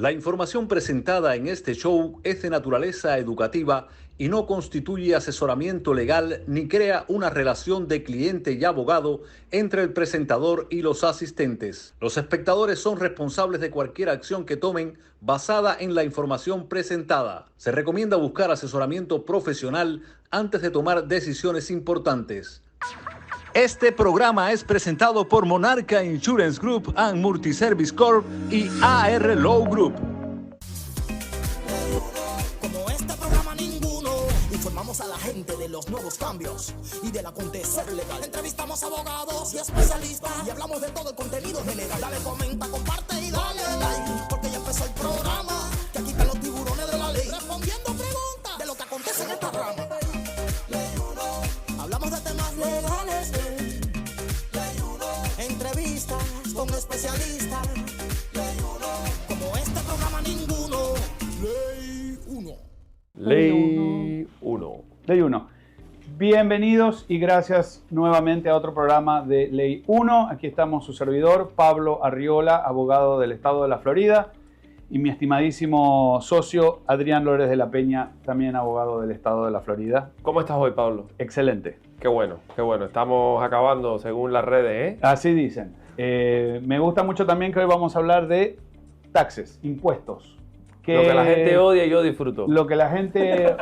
La información presentada en este show es de naturaleza educativa y no constituye asesoramiento legal ni crea una relación de cliente y abogado entre el presentador y los asistentes. Los espectadores son responsables de cualquier acción que tomen basada en la información presentada. Se recomienda buscar asesoramiento profesional antes de tomar decisiones importantes. Este programa es presentado por Monarca Insurance Group and Multiservice Corp y AR Law Group. Como este programa ninguno, informamos a la gente de los nuevos cambios y del acontecer legal. Entrevistamos abogados y especialistas y hablamos de todo el contenido general. Dale, comenta, comparte y dale like, porque ya empezó el programa. Que aquí están los tiburones de la ley respondiendo preguntas de lo que acontece en esta rama. Hablamos de temas legales, entrevistas con especialistas. Como este programa ninguno. Ley 1. Ley 1. Ley 1. Bienvenidos y gracias nuevamente a otro programa de Ley 1. Aquí estamos su servidor, Pablo Arriola, abogado del estado de la Florida, y mi estimadísimo socio, Adrián Lórez de la Peña, también abogado del estado de la Florida. ¿Cómo estás hoy, Pablo? Excelente. Qué bueno, qué bueno. Estamos acabando según las redes, ¿eh? Así dicen. Me gusta mucho también que hoy vamos a hablar de taxes, impuestos. Lo que la gente odia, yo disfruto. Lo que la gente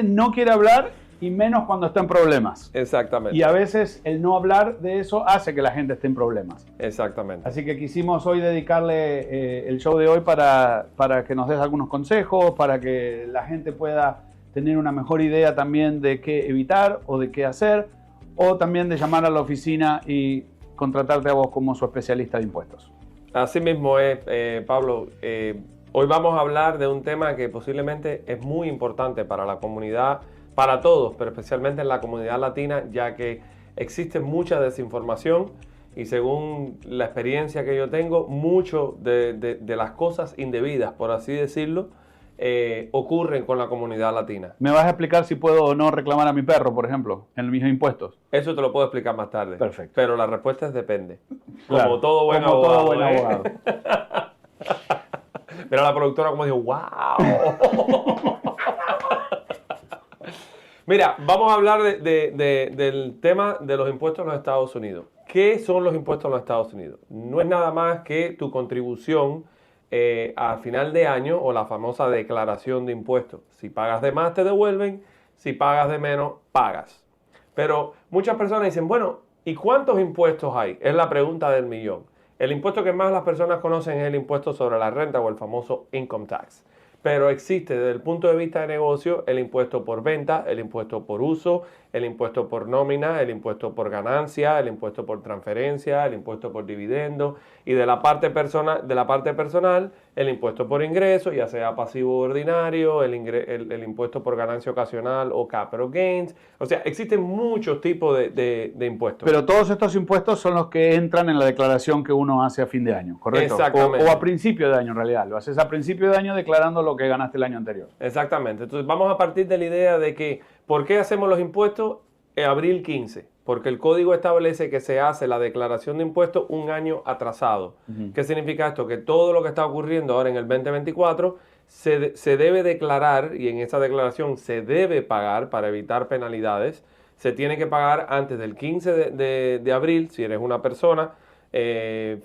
no quiere hablar, y menos cuando está en problemas. Exactamente. Y a veces el no hablar de eso hace que la gente esté en problemas. Exactamente. Así que quisimos hoy dedicarle el show de hoy para que nos des algunos consejos, para que la gente pueda tener una mejor idea también de qué evitar o de qué hacer, o también de llamar a la oficina y contratarte a vos como su especialista de impuestos. Así mismo es, Pablo. Hoy vamos a hablar de un tema que posiblemente es muy importante para la comunidad, para todos, pero especialmente en la comunidad latina, ya que existe mucha desinformación y según la experiencia que yo tengo, mucho de las cosas indebidas, por así decirlo, ocurren con la comunidad latina. ¿Me vas a explicar si puedo o no reclamar a mi perro, por ejemplo, en mis impuestos? Eso te lo puedo explicar más tarde. Perfecto. Pero la respuesta es depende. Claro, Como todo buen como abogado. todo buen abogado. Mira la productora como dijo, ¡wow! Mira, vamos a hablar del tema de los impuestos en los Estados Unidos. ¿Qué son los impuestos en los Estados Unidos? No es nada más que tu contribución a final de año o la famosa declaración de impuestos. Si pagas de más, te devuelven. Si pagas de menos, pagas. Pero muchas personas dicen, bueno, ¿y cuántos impuestos hay? Es la pregunta del millón. El impuesto que más las personas conocen es el impuesto sobre la renta o el famoso income tax. Pero existe desde el punto de vista de negocio el impuesto por venta, el impuesto por uso, el impuesto por nómina, el impuesto por ganancia, el impuesto por transferencia, el impuesto por dividendo y de la parte personal, el impuesto por ingreso, ya sea pasivo o ordinario, el impuesto por ganancia ocasional o capital gains. O sea, existen muchos tipos de impuestos. Pero todos estos impuestos son los que entran en la declaración que uno hace a fin de año, ¿correcto? Exactamente. O a principio de año, en realidad. Lo haces a principio de año declarando lo que ganaste el año anterior. Exactamente. Entonces vamos a partir de la idea de que ¿por qué hacemos los impuestos en abril 15? Porque el código establece que se hace la declaración de impuestos un año atrasado. ¿Qué significa esto? Que todo lo que está ocurriendo ahora en el 2024 se debe declarar y en esa declaración se debe pagar para evitar penalidades. Se tiene que pagar antes del 15 de abril si eres una persona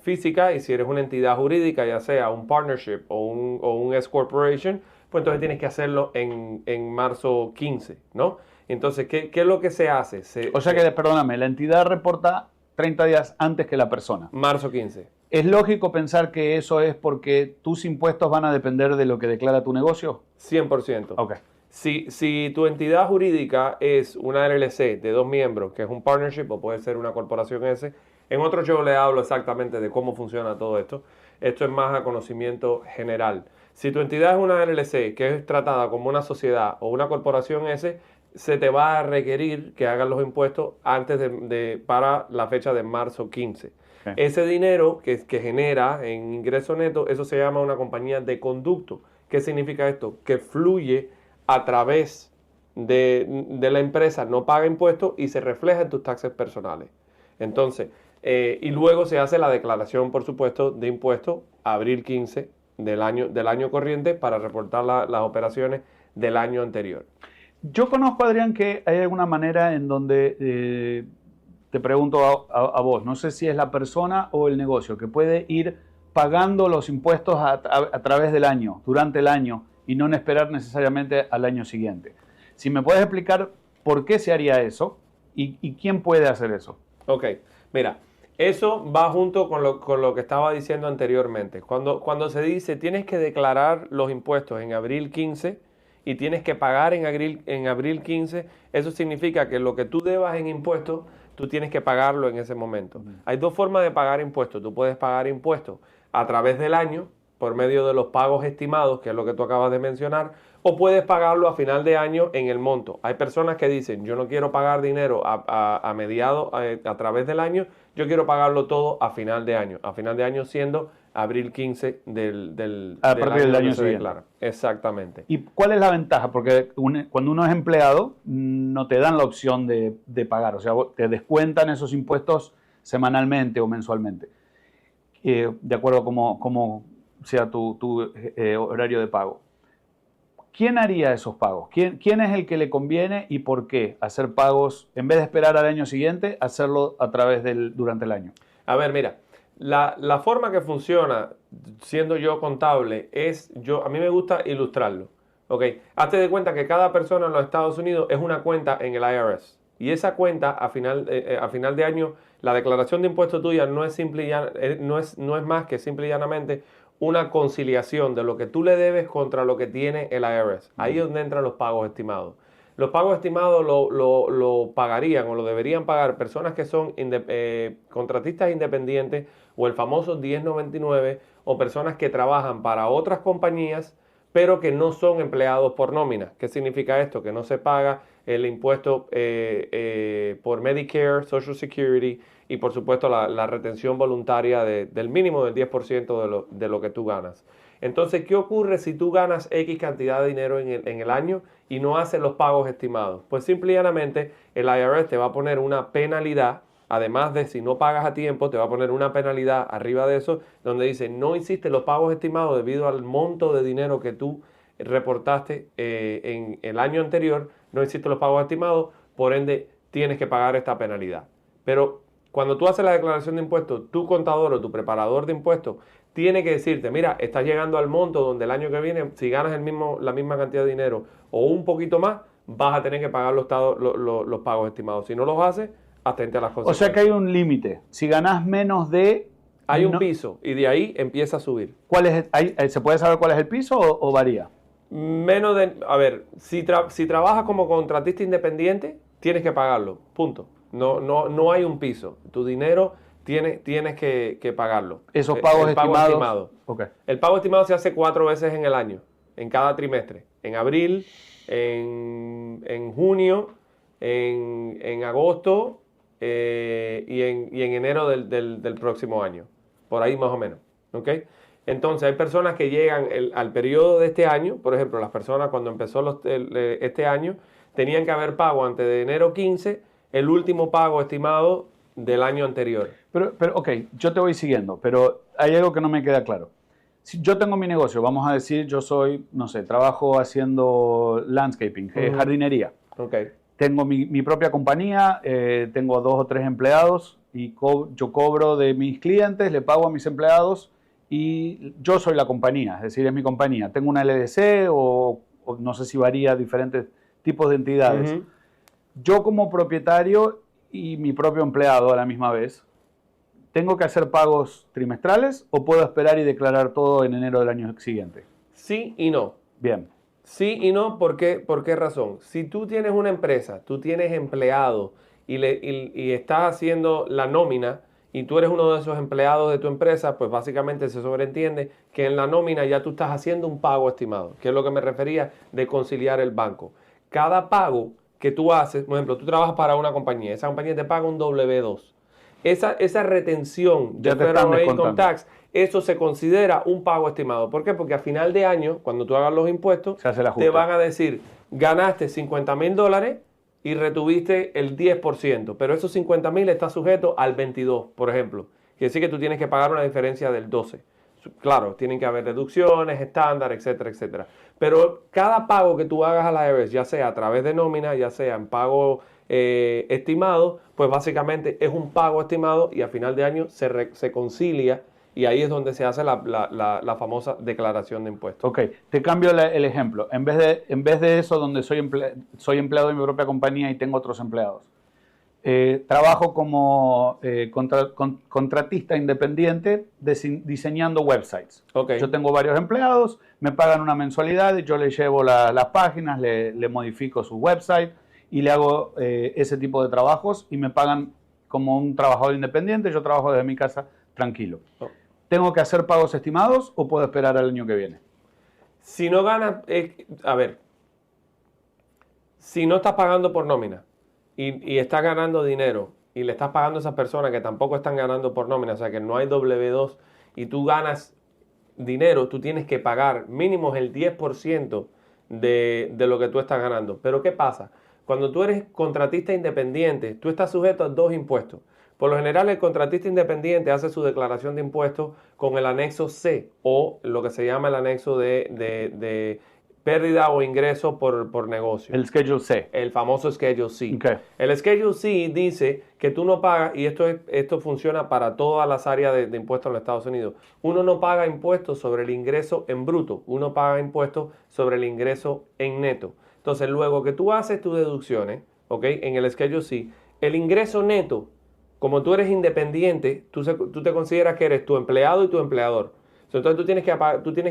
física y si eres una entidad jurídica, ya sea un partnership o un S corporation, pues entonces tienes que hacerlo en marzo 15, ¿no? Entonces, ¿qué es lo que se hace? O sea que, perdóname, la entidad reporta 30 días antes que la persona. Marzo 15. ¿Es lógico pensar que eso es porque tus impuestos van a depender de lo que declara tu negocio? 100%. Ok. Si tu entidad jurídica es una LLC de 2 miembros, que es un partnership o puede ser una corporación S, en otro show le hablo exactamente de cómo funciona todo esto. Esto es más a conocimiento general. Si tu entidad es una LLC, que es tratada como una sociedad o una corporación S, se te va a requerir que hagas los impuestos antes para la fecha de marzo 15. Okay. Ese dinero que genera en ingreso neto, eso se llama una compañía de conducto. ¿Qué significa esto? Que fluye a través de la empresa, no paga impuestos y se refleja en tus taxes personales. Entonces, Y luego se hace la declaración, por supuesto, de impuestos abril 15 del año corriente para reportar las operaciones del año anterior. Yo conozco, Adrián, que hay alguna manera en donde, te pregunto a vos, no sé si es la persona o el negocio, que puede ir pagando los impuestos a través del año, durante el año, y no en esperar necesariamente al año siguiente. Si me puedes explicar por qué se haría eso y quién puede hacer eso. Ok, mira, eso va junto con lo que estaba diciendo anteriormente. Cuando se dice tienes que declarar los impuestos en abril 15 y tienes que pagar en abril 15, eso significa que lo que tú debas en impuestos, tú tienes que pagarlo en ese momento. Hay dos formas de pagar impuestos. Tú puedes pagar impuestos a través del año, por medio de los pagos estimados, que es lo que tú acabas de mencionar, o puedes pagarlo a final de año en el monto. Hay personas que dicen, yo no quiero pagar dinero a mediados, a través del año, yo quiero pagarlo todo a final de año siendo abril 15 a partir del año siguiente. Declara. Exactamente. ¿Y cuál es la ventaja? Porque cuando uno es empleado, no te dan la opción de pagar, o sea, te descuentan esos impuestos semanalmente o mensualmente, de acuerdo a cómo sea tu horario de pago. ¿Quién haría esos pagos? ¿Quién es el que le conviene y por qué hacer pagos, en vez de esperar al año siguiente, hacerlo a través durante el año? A ver, mira, la forma que funciona, siendo yo contable, a mí me gusta ilustrarlo. ¿Ok? Hazte de cuenta que cada persona en los Estados Unidos es una cuenta en el IRS. Y esa cuenta, a final de año, la declaración de impuestos tuya no es más que simple y llanamente una conciliación de lo que tú le debes contra lo que tiene el IRS. Ahí es donde entran los pagos estimados. Los pagos estimados lo pagarían o lo deberían pagar personas que son contratistas independientes o el famoso 1099 o personas que trabajan para otras compañías pero que no son empleados por nómina. ¿Qué significa esto? Que no se paga el impuesto por Medicare, Social Security y por supuesto la retención voluntaria del mínimo del 10% de lo que tú ganas. Entonces, ¿qué ocurre si tú ganas X cantidad de dinero en el año y no haces los pagos estimados? Pues simple y llanamente el IRS te va a poner una penalidad, además de si no pagas a tiempo, te va a poner una penalidad arriba de eso, donde dice no hiciste los pagos estimados debido al monto de dinero que tú reportaste en el año anterior, no hiciste los pagos estimados, por ende tienes que pagar esta penalidad. Pero cuando tú haces la declaración de impuestos, tu contador o tu preparador de impuestos tiene que decirte, mira, estás llegando al monto donde el año que viene, si ganas la misma cantidad de dinero o un poquito más, vas a tener que pagar los pagos estimados. Si no los haces, atente a las consecuencias. O sea que hay un límite. Si ganás menos de... Hay un piso y de ahí empieza a subir. ¿Se puede saber cuál es el piso o varía? Menos de... A ver, si trabajas como contratista independiente, tienes que pagarlo. Punto. No hay un piso. Tu dinero tienes que pagarlo. Esos pagos estimados. Okay. El pago estimado se hace 4 veces en el año, en cada trimestre. En abril, en junio, en agosto y en enero del próximo año. Por ahí más o menos. ¿Okay? Entonces hay personas que llegan al periodo de este año. Por ejemplo, las personas cuando empezó este año tenían que haber pago antes de enero 15 el último pago estimado del año anterior. Pero, ok, yo te voy siguiendo, pero hay algo que no me queda claro. Si yo tengo mi negocio, vamos a decir, yo soy, no sé, trabajo haciendo landscaping, jardinería. Okay. Tengo mi propia compañía, tengo 2 o 3 empleados y yo cobro de mis clientes, le pago a mis empleados y yo soy la compañía, es decir, es mi compañía. Tengo una LLC o no sé si varía diferentes tipos de entidades. Yo como propietario y mi propio empleado a la misma vez, ¿tengo que hacer pagos trimestrales o puedo esperar y declarar todo en enero del año siguiente? Sí y no. Bien. Sí y no, ¿por qué razón? Si tú tienes una empresa, tú tienes empleados y estás haciendo la nómina y tú eres uno de esos empleados de tu empresa, pues básicamente se sobreentiende que en la nómina ya tú estás haciendo un pago estimado, que es lo que me refería de conciliar el banco. Cada pago que tú haces, por ejemplo, tú trabajas para una compañía, esa compañía te paga un W2. Esa retención de Federal Income Tax, eso se considera un pago estimado. ¿Por qué? Porque a final de año, cuando tú hagas los impuestos, te van a decir, ganaste $50,000 y retuviste el 10%, pero esos 50,000 está sujeto al 22%, por ejemplo. Quiere decir que tú tienes que pagar una diferencia del 12%. Claro, tienen que haber deducciones, estándar, etcétera, etcétera. Pero cada pago que tú hagas a la IRS, ya sea a través de nómina, ya sea en pago estimado, pues básicamente es un pago estimado y a final de año se concilia y ahí es donde se hace la famosa declaración de impuestos. Ok, te cambio el ejemplo. En vez de eso, donde soy empleado de mi propia compañía y tengo otros empleados, trabajo como contratista independiente diseñando websites. Okay. Yo tengo varios empleados, me pagan una mensualidad y yo les llevo las páginas, le modifico su website y le hago ese tipo de trabajos y me pagan como un trabajador independiente. Yo trabajo desde mi casa tranquilo. Oh. ¿Tengo que hacer pagos estimados o puedo esperar al año que viene? Si no ganas, si no estás pagando por nómina y estás ganando dinero y le estás pagando a esas personas que tampoco están ganando por nómina, o sea que no hay W2 y tú ganas dinero, tú tienes que pagar mínimo el 10% de lo que tú estás ganando. Pero ¿qué pasa? Cuando tú eres contratista independiente, tú estás sujeto a 2 impuestos. Por lo general, el contratista independiente hace su declaración de impuestos con el anexo C o lo que se llama el anexo de pérdida o ingreso por negocio. El Schedule C. El famoso Schedule C. Okay. El Schedule C dice que tú no pagas, y esto funciona para todas las áreas de impuestos en los Estados Unidos. Uno no paga impuestos sobre el ingreso en bruto, uno paga impuestos sobre el ingreso en neto. Entonces, luego que tú haces tus deducciones, ¿ok? En el Schedule C, el ingreso neto, como tú eres independiente, tú te consideras que eres tu empleado y tu empleador. Entonces tú tienes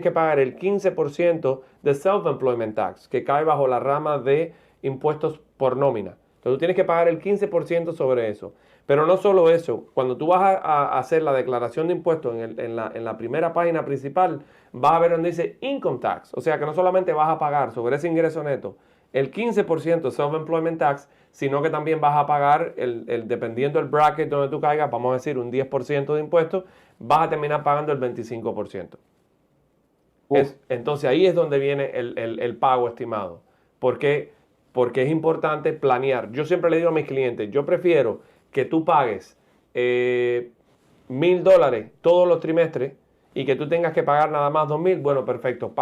que pagar el 15% de Self-Employment Tax, que cae bajo la rama de impuestos por nómina. Entonces tú tienes que pagar el 15% sobre eso. Pero no solo eso, cuando tú vas a hacer la declaración de impuestos en la primera página principal, vas a ver donde dice Income Tax. O sea que no solamente vas a pagar sobre ese ingreso neto el 15% de Self-Employment Tax, sino que también vas a pagar, dependiendo del bracket donde tú caigas, vamos a decir un 10% de impuestos, vas a terminar pagando el 25%. Entonces ahí es donde viene el pago estimado. ¿Por qué? Porque es importante planear. Yo siempre le digo a mis clientes, yo prefiero que tú pagues $1,000 todos los trimestres y que tú tengas que pagar nada más 2,000. Bueno, perfecto,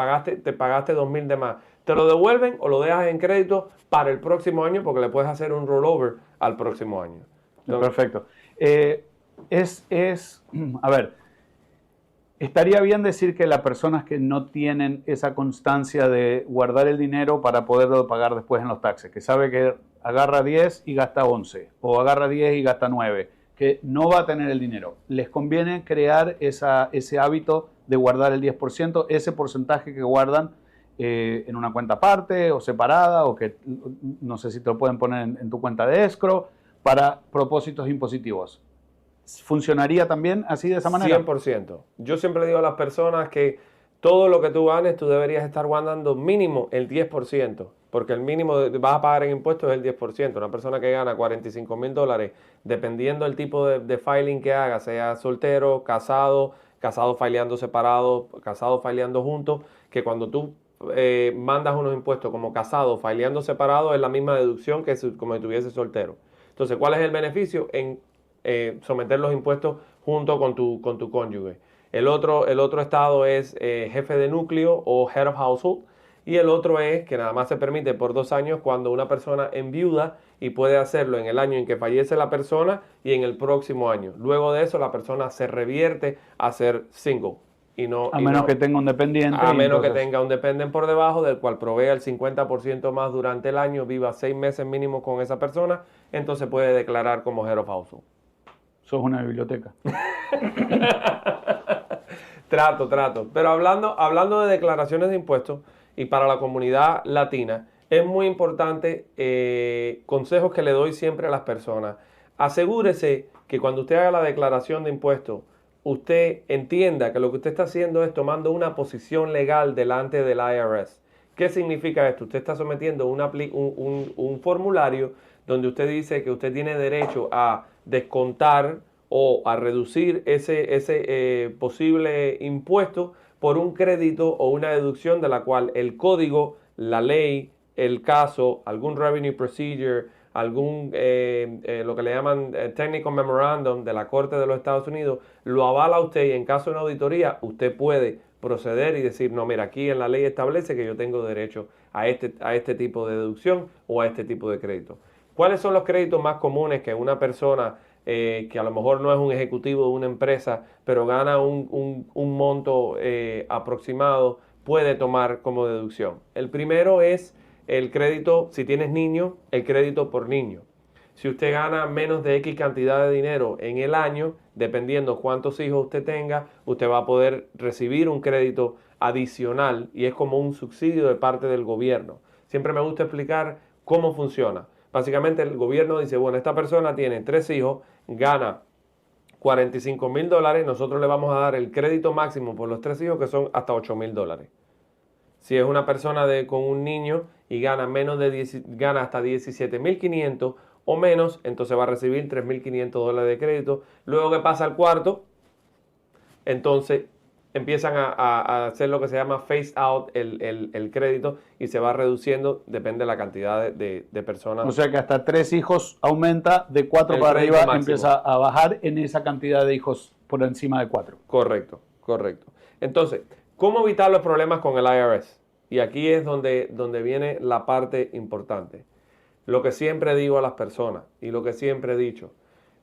te pagaste 2,000 de más. Te lo devuelven o lo dejas en crédito para el próximo año porque le puedes hacer un rollover al próximo año. Entonces, perfecto. A ver, estaría bien decir que las personas que no tienen esa constancia de guardar el dinero para poderlo pagar después en los taxes, que sabe que agarra 10 y gasta 11, o agarra 10 y gasta 9, que no va a tener el dinero. Les conviene crear ese hábito de guardar el 10%, ese porcentaje que guardan en una cuenta aparte o separada, o que no sé si te lo pueden poner en tu cuenta de escrow, para propósitos impositivos. ¿Funcionaría también así de esa manera? 100%. Yo siempre le digo a las personas que todo lo que tú ganes, tú deberías estar guardando mínimo el 10%, porque el mínimo vas a pagar en impuestos es el 10%. Una persona que gana $45,000, dependiendo del tipo de filing que haga, sea soltero, casado fileando separado, casado fileando juntos, que cuando tú mandas unos impuestos como casado fileando separado, es la misma deducción que como si estuviese soltero. Entonces, ¿cuál es el beneficio? En someter los impuestos junto con tu cónyuge. El otro estado es jefe de núcleo o head of household, y el otro es que nada más se permite por 2 años cuando una persona enviuda, y puede hacerlo en el año en que fallece la persona y en el próximo año. Luego de eso la persona se revierte a ser single. A menos que tenga un dependiente. A menos que tenga un dependiente por debajo, del cual provea el 50% más durante el año, viva 6 meses mínimo con esa persona, entonces puede declarar como head of household. Sos una biblioteca. Trato. Pero hablando de declaraciones de impuestos, y para la comunidad latina, es muy importante, consejos que le doy siempre a las personas. Asegúrese que cuando usted haga la declaración de impuestos, usted entienda que lo que usted está haciendo es tomando una posición legal delante del IRS. ¿Qué significa esto? Usted está sometiendo un formulario donde usted dice que usted tiene derecho a descontar o a reducir ese posible impuesto por un crédito o una deducción de la cual el código, la ley, el caso, algún revenue procedure, algún lo que le llaman Technical Memorandum de la Corte de los Estados Unidos, lo avala usted y en caso de una auditoría usted puede proceder y decir, no, mira, aquí en la ley establece que yo tengo derecho a este tipo de deducción o a este tipo de crédito. ¿Cuáles son los créditos más comunes que una persona que a lo mejor no es un ejecutivo de una empresa, pero gana un monto aproximado, puede tomar como deducción? El primero es el crédito, si tienes niños, el crédito por niño. Si usted gana menos de X cantidad de dinero en el año, dependiendo cuántos hijos usted tenga, usted va a poder recibir un crédito adicional y es como un subsidio de parte del gobierno. Siempre me gusta explicar cómo funciona. Básicamente el gobierno dice, bueno, esta persona tiene 3 hijos, gana $45,000, nosotros le vamos a dar el crédito máximo por los 3 hijos que son hasta $8,000. Si es una persona con un niño y gana hasta $17,500 o menos, entonces va a recibir $3,500 de crédito. Luego que pasa al cuarto, entonces empiezan a hacer lo que se llama phase out el crédito y se va reduciendo, depende de la cantidad de personas. O sea que hasta 3 hijos aumenta, de 4 para arriba máximo. Empieza a bajar en esa cantidad de hijos por encima de 4. Correcto. Entonces, ¿cómo evitar los problemas con el IRS? Y aquí es donde viene la parte importante. Lo que siempre digo a las personas y lo que siempre he dicho,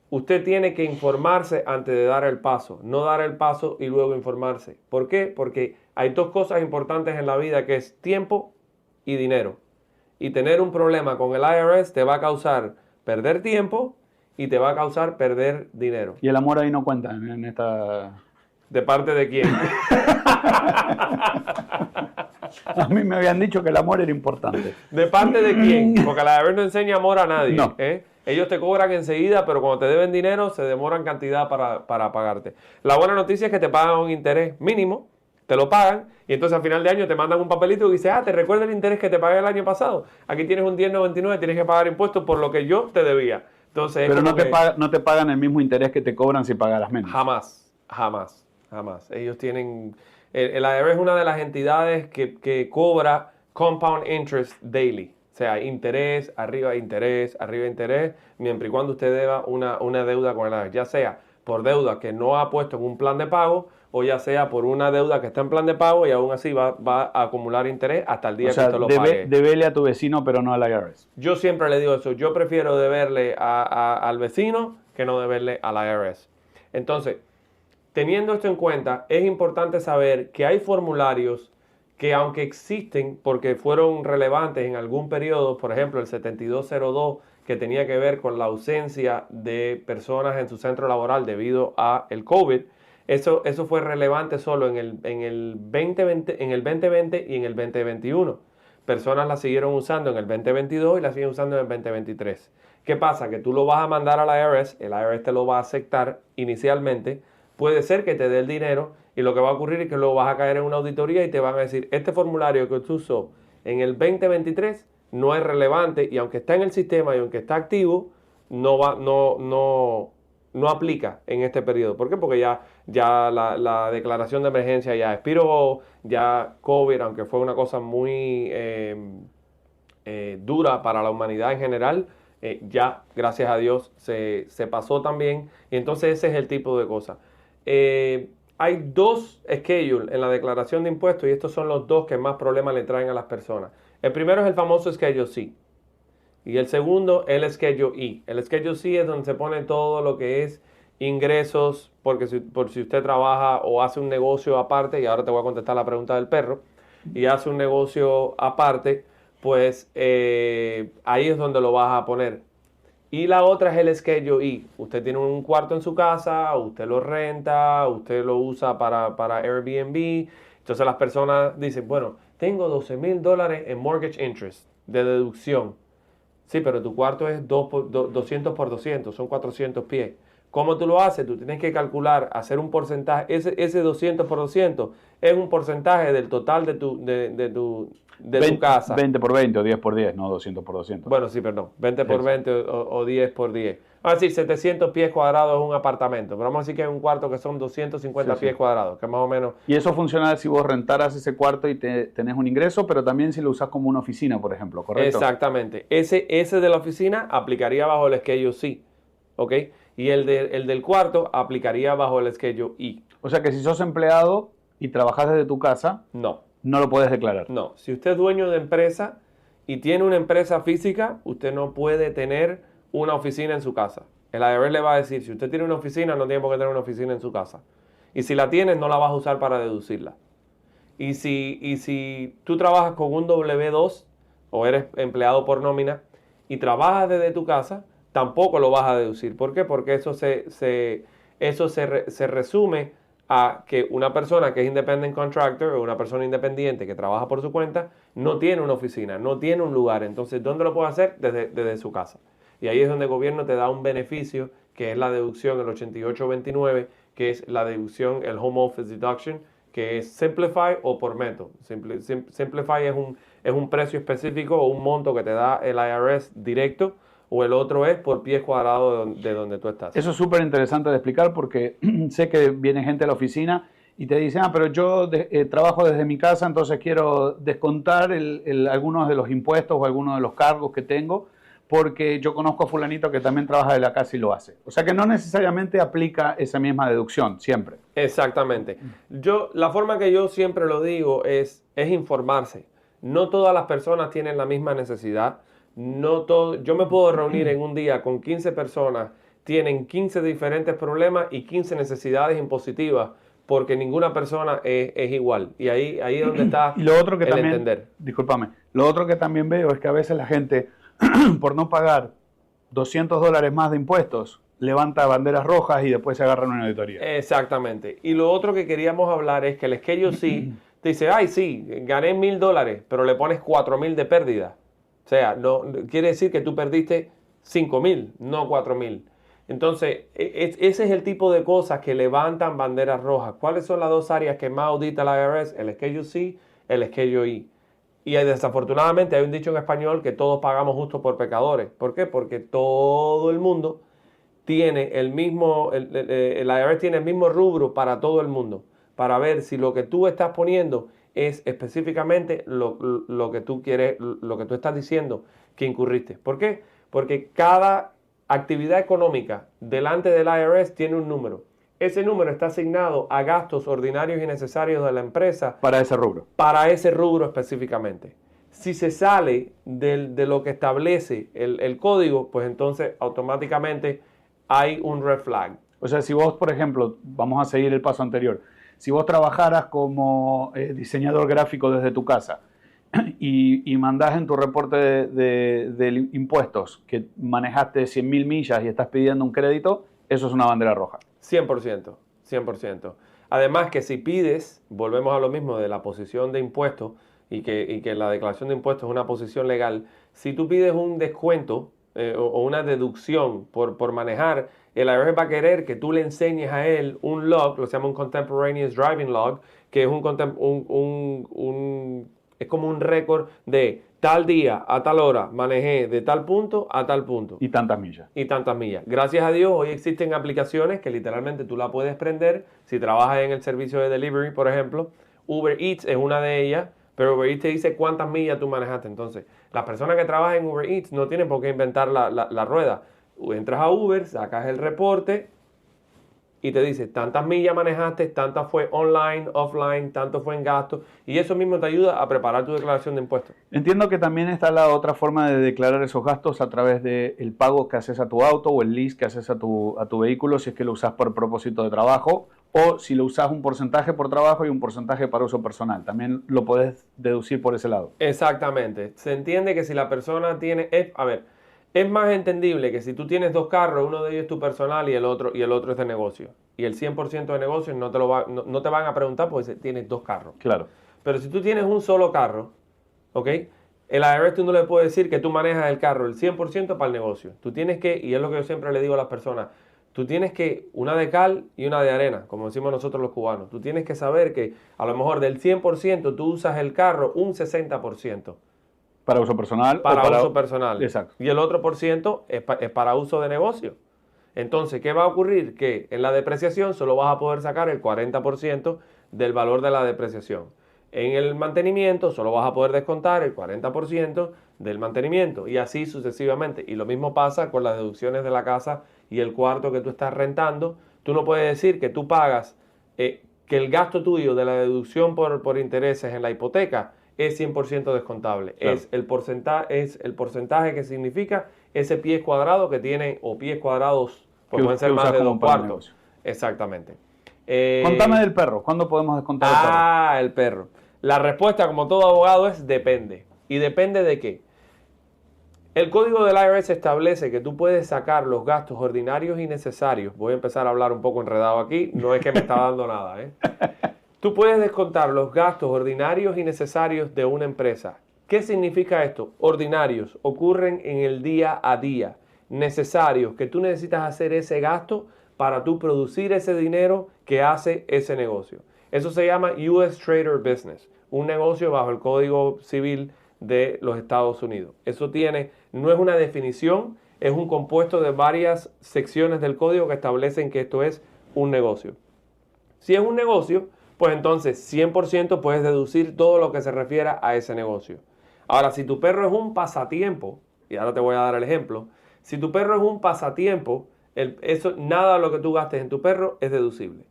usted tiene que informarse antes de dar el paso, no dar el paso y luego informarse. ¿Por qué? Porque hay 2 cosas importantes en la vida que es tiempo y dinero. Y tener un problema con el IRS te va a causar perder tiempo y te va a causar perder dinero. Y el amor ahí no cuenta en esta... ¿De parte de quién? A mí me habían dicho que el amor era importante. ¿De parte de quién? Porque la IRS no enseña amor a nadie. No. Ellos te cobran enseguida, pero cuando te deben dinero se demoran cantidad para pagarte. La buena noticia es que te pagan un interés mínimo, te lo pagan, y entonces al final de año te mandan un papelito y dice, ¿te recuerda el interés que te pagué el año pasado? Aquí tienes un 1099, tienes que pagar impuestos por lo que yo te debía. Entonces, pero no te pagan el mismo interés que te cobran si pagaras menos. Jamás. Ellos tienen... El IRS es una de las entidades que cobra compound interest daily. O sea, interés, arriba interés, mientras y cuando usted deba una deuda con el IRS. Ya sea por deuda que no ha puesto en un plan de pago o ya sea por una deuda que está en plan de pago y aún así va a acumular interés hasta el día que usted lo pague. Debele a tu vecino, pero no al IRS. Yo siempre le digo eso. Yo prefiero deberle al vecino que no deberle al IRS. Entonces... Teniendo esto en cuenta, es importante saber que hay formularios que aunque existen porque fueron relevantes en algún periodo, por ejemplo el 7202 que tenía que ver con la ausencia de personas en su centro laboral debido a el COVID, eso fue relevante solo en el 2020 y en el 2021. Personas la siguieron usando en el 2022 y la siguen usando en el 2023. ¿Qué pasa? Que tú lo vas a mandar a la IRS, el IRS te lo va a aceptar inicialmente. Puede ser que te dé el dinero y lo que va a ocurrir es que luego vas a caer en una auditoría y te van a decir, este formulario que tú usó en el 2023 no es relevante y aunque está en el sistema y aunque está activo, no aplica en este periodo. ¿Por qué? Porque ya la declaración de emergencia ya expiró, ya COVID, aunque fue una cosa muy dura para la humanidad en general, ya, gracias a Dios, se pasó también. Y entonces ese es el tipo de cosas. Hay 2 schedules en la declaración de impuestos y estos son los 2 que más problemas le traen a las personas. El primero es el famoso Schedule C y el segundo el Schedule E. El Schedule C es donde se pone todo lo que es ingresos, por si usted trabaja o hace un negocio aparte, y ahora te voy a contestar la pregunta del perro, y hace un negocio aparte, pues ahí es donde lo vas a poner. Y la otra es el Schedule E. Usted tiene un cuarto en su casa, usted lo renta, usted lo usa para Airbnb. Entonces las personas dicen, bueno, tengo $12,000 en mortgage interest de deducción. Sí, pero tu cuarto es 200 por 200, son 400 pies. ¿Cómo tú lo haces? Tú tienes que calcular, hacer un porcentaje. Ese 200 por 200 es un porcentaje del total de tu casa. 20 por 20 o 10 por 10, no 200 por 200. Bueno, sí, perdón. 20 por 20 o 10 por 10. Vamos a decir 700 pies cuadrados es un apartamento. Pero vamos a decir que hay un cuarto que son 250 pies cuadrados, que más o menos... Y eso funciona si vos rentaras ese cuarto y tenés un ingreso, pero también si lo usas como una oficina, por ejemplo, ¿correcto? Exactamente. Ese de la oficina aplicaría bajo el Schedule C, ¿ok? Y el del cuarto aplicaría bajo el Schedule E. O sea que si sos empleado y trabajás desde tu casa, no lo puedes declarar. No. Si usted es dueño de empresa y tiene una empresa física, usted no puede tener una oficina en su casa. El IRS le va a decir, si usted tiene una oficina, no tiene por qué tener una oficina en su casa. Y si la tienes, no la vas a usar para deducirla. Y si tú trabajas con un W2 o eres empleado por nómina y trabajas desde tu casa, tampoco lo vas a deducir. ¿Por qué? Porque eso se resume a que una persona que es independent contractor o una persona independiente que trabaja por su cuenta no tiene una oficina, no tiene un lugar. Entonces, ¿dónde lo puede hacer? Desde su casa. Y ahí es donde el gobierno te da un beneficio, que es la deducción, el 8829, que es la deducción, el Home Office Deduction, que es Simplify o por método. Simplify es un precio específico o un monto que te da el IRS directo, o el otro es por pies cuadrados de donde tú estás. Eso es súper interesante de explicar porque sé que viene gente a la oficina y te dicen, pero yo trabajo desde mi casa, entonces quiero descontar algunos de los impuestos o algunos de los cargos que tengo porque yo conozco a fulanito que también trabaja de la casa y lo hace. O sea que no necesariamente aplica esa misma deducción, siempre. Exactamente. La forma que yo siempre lo digo es informarse. No todas las personas tienen la misma necesidad. Yo me puedo reunir en un día con 15 personas, tienen 15 diferentes problemas y 15 necesidades impositivas, porque ninguna persona es igual. Y ahí es donde está y lo otro que también, entender. Discúlpame, lo otro que también veo es que a veces la gente, por no pagar $200 más de impuestos, levanta banderas rojas y después se agarran una auditoría. Exactamente. Y lo otro que queríamos hablar es que el Schedule C te dice, ay, sí, gané $1,000, pero le pones $4,000 de pérdida. O sea, no quiere decir que tú perdiste $5,000, no $4,000. Entonces, ese es el tipo de cosas que levantan banderas rojas. ¿Cuáles son las dos áreas que más audita la IRS? El Schedule C, el Schedule E. Y desafortunadamente hay un dicho en español que todos pagamos justo por pecadores. ¿Por qué? Porque todo el mundo tiene el IRS tiene el mismo rubro para todo el mundo, para ver si lo que tú estás poniendo es específicamente lo que tú quieres, lo que tú estás diciendo que incurriste. ¿Por qué? Porque cada actividad económica delante del IRS tiene un número. Ese número está asignado a gastos ordinarios y necesarios de la empresa. Para ese rubro. Para ese rubro específicamente. Si se sale de lo que establece el código, pues entonces automáticamente hay un red flag. O sea, si vos, por ejemplo, vamos a seguir el paso anterior, si vos trabajaras como diseñador gráfico desde tu casa y mandás en tu reporte de impuestos que manejaste 100.000 millas y estás pidiendo un crédito, eso es una bandera roja. 100%, 100%. Además que si pides, volvemos a lo mismo de la posición de impuestos y que la declaración de impuestos es una posición legal, si tú pides un descuento o una deducción por manejar, el IRS va a querer que tú le enseñes a él un log, lo se llama un Contemporaneous Driving Log, que es es como un récord de tal día a tal hora manejé de tal punto a tal punto. Y tantas millas. Y tantas millas. Gracias a Dios hoy existen aplicaciones que literalmente tú la puedes prender. Si trabajas en el servicio de delivery, por ejemplo, Uber Eats es una de ellas, pero Uber Eats te dice cuántas millas tú manejaste. Entonces, las personas que trabajan en Uber Eats no tienen por qué inventar la rueda. Entras a Uber, sacas el reporte y te dice tantas millas manejaste, tantas fue online, offline, tanto fue en gasto, y eso mismo te ayuda a preparar tu declaración de impuestos. Entiendo que también está la otra forma de declarar esos gastos a través del pago que haces a tu auto o el lease que haces a tu vehículo si es que lo usas por propósito de trabajo o si lo usas un porcentaje por trabajo y un porcentaje para uso personal. También lo puedes deducir por ese lado. Exactamente. Se entiende que si la persona tiene... Es más entendible que si tú tienes dos carros, uno de ellos es tu personal y el otro es de negocio. Y el 100% de negocios no te van a preguntar porque tienes dos carros. Claro. Pero si tú tienes un solo carro, ¿ok? El IRS tú no le puedes decir que tú manejas el carro el 100% para el negocio. Tú tienes que, y es lo que yo siempre le digo a las personas, Tú tienes que, una de cal y una de arena, como decimos nosotros los cubanos. Tú tienes que saber que a lo mejor del 100% tú usas el carro un 60%. Para uso personal. Para uso personal. Exacto. Y el otro por ciento es para uso de negocio. Entonces, ¿qué va a ocurrir? Que en la depreciación solo vas a poder sacar el 40% del valor de la depreciación. En el mantenimiento solo vas a poder descontar el 40% del mantenimiento y así sucesivamente. Y lo mismo pasa con las deducciones de la casa y el cuarto que tú estás rentando. Tú no puedes decir que tú pagas, que el gasto tuyo de la deducción por intereses en la hipoteca es 100% descontable. Claro. Es el porcentaje que significa ese pies cuadrado que tiene, o pies cuadrados, pues pueden ser más de 2 cuartos. Exactamente. Contame del perro. ¿Cuándo podemos descontar el perro? El perro. La respuesta, como todo abogado, es depende. ¿Y depende de qué? El código del IRS establece que tú puedes sacar los gastos ordinarios y necesarios. Voy a empezar a hablar un poco enredado aquí. No es que me está dando nada, ¿eh? Tú puedes descontar los gastos ordinarios y necesarios de una empresa. ¿Qué significa esto? Ordinarios ocurren en el día a día. Necesarios, que tú necesitas hacer ese gasto para tú producir ese dinero que hace ese negocio. Eso se llama US Trader Business, un negocio bajo el Código Civil de los Estados Unidos. Eso no es una definición, es un compuesto de varias secciones del código que establecen que esto es un negocio. Si es un negocio, pues entonces 100% puedes deducir todo lo que se refiera a ese negocio. Ahora, si tu perro es un pasatiempo, y ahora te voy a dar el ejemplo, si tu perro es un pasatiempo, nada de lo que tú gastes en tu perro es deducible.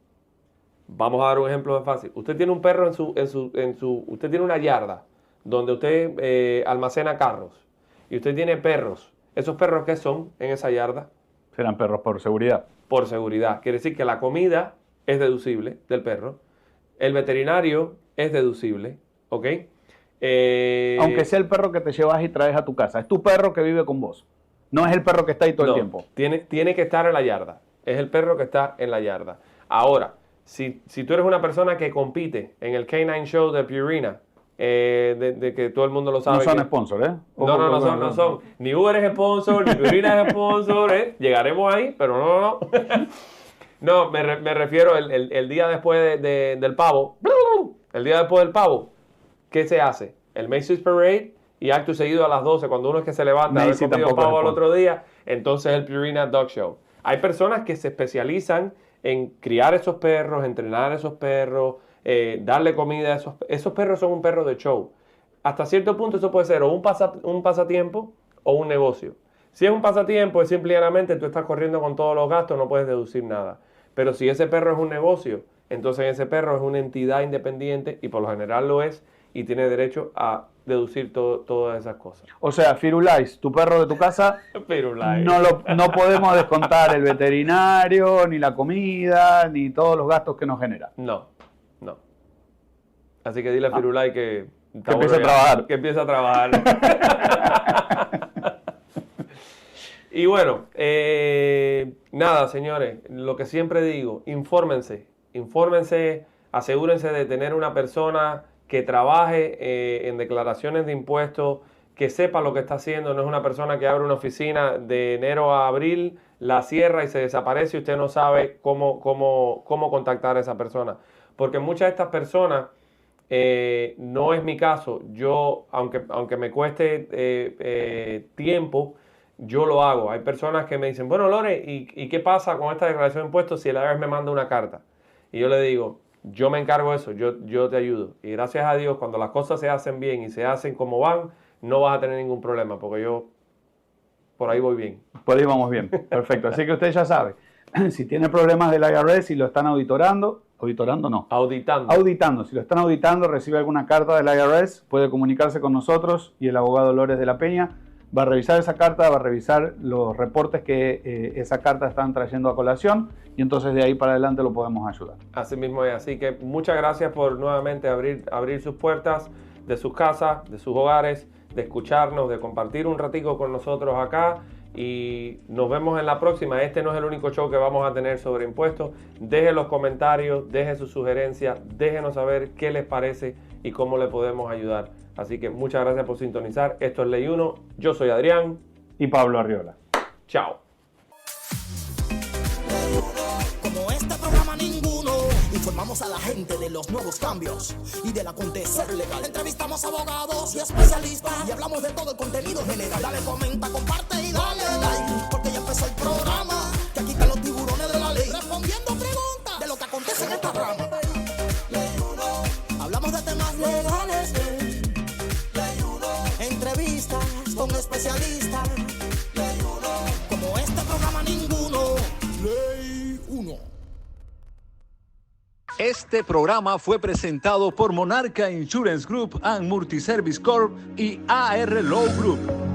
Vamos a dar un ejemplo más fácil. Usted tiene un perro usted tiene una yarda donde usted almacena carros y usted tiene perros. ¿Esos perros qué son en esa yarda? Serán perros por seguridad. Por seguridad. Quiere decir que la comida es deducible del perro. El veterinario es deducible, ¿ok? Aunque sea el perro que te llevas y traes a tu casa. Es tu perro que vive con vos. No es el perro que está ahí todo el tiempo. Tiene que estar en la yarda. Es el perro que está en la yarda. Ahora, si tú eres una persona que compite en el K9 Show de Purina, de que todo el mundo lo sabe. No son sponsors, ¿eh? No son. Ni Uber es sponsor, ni Purina es sponsor, ¿eh? Llegaremos ahí, pero no. No, me refiero el día después del pavo. El día después del pavo, ¿qué se hace? El Macy's Parade y acto seguido a las 12, cuando uno es que se levanta a haber comido pavo al otro día, entonces el Purina Dog Show. Hay personas que se especializan en criar esos perros, entrenar esos perros, darle comida a esos perros. Son un perro de show. Hasta cierto punto eso puede ser o un pasatiempo o un negocio. Si es un pasatiempo, es simplemente tú estás corriendo con todos los gastos, no puedes deducir nada. Pero si ese perro es un negocio, entonces ese perro es una entidad independiente y por lo general lo es y tiene derecho a deducir todas esas cosas. O sea, Firulais, tu perro de tu casa, no podemos descontar el veterinario, ni la comida, ni todos los gastos que nos genera. No. Así que dile a Firulais que empiece a trabajar. Que empiece a trabajar. Y bueno, nada, señores, lo que siempre digo, infórmense, asegúrense de tener una persona que trabaje en declaraciones de impuestos, que sepa lo que está haciendo. No es una persona que abre una oficina de enero a abril, la cierra y se desaparece y usted no sabe cómo contactar a esa persona. Porque muchas de estas personas, no es mi caso, yo, aunque me cueste tiempo, yo lo hago. Hay personas que me dicen, bueno, Lore, ¿y qué pasa con esta declaración de impuestos si el IRS me manda una carta? Y yo le digo, yo me encargo de eso, yo te ayudo. Y gracias a Dios, cuando las cosas se hacen bien y se hacen como van, no vas a tener ningún problema, porque yo por ahí voy bien. Por ahí vamos bien, perfecto. Así que usted ya sabe, si tiene problemas del IRS y lo están auditando, si lo están auditando, recibe alguna carta del IRS, puede comunicarse con nosotros y el abogado Lores de la Peña va a revisar esa carta, va a revisar los reportes que esa carta están trayendo a colación y entonces de ahí para adelante lo podemos ayudar. Así mismo es. Así que muchas gracias por nuevamente abrir sus puertas de sus casas, de sus hogares, de escucharnos, de compartir un ratico con nosotros acá y nos vemos en la próxima. Este no es el único show que vamos a tener sobre impuestos. Dejen los comentarios, dejen sus sugerencias, déjenos saber qué les parece y cómo le podemos ayudar. Así que muchas gracias por sintonizar. Esto es Ley 1. Yo soy Adrián. Y Pablo Arriola. Chao. Informamos a la gente de los nuevos cambios y del acontecer legal. Entrevistamos abogados y especialistas y hablamos de todo el contenido general. Dale, comenta, comparte y dale like, porque ya empezó el programa. Que aquí están los tiburones de la ley respondiendo preguntas de lo que acontece en esta rama. Hablamos de temas legales, entrevistas con especialistas. Como este programa ninguno. Ley 1. Este programa fue presentado por Monarca Insurance Group and Multiservice Corp y AR Law Group.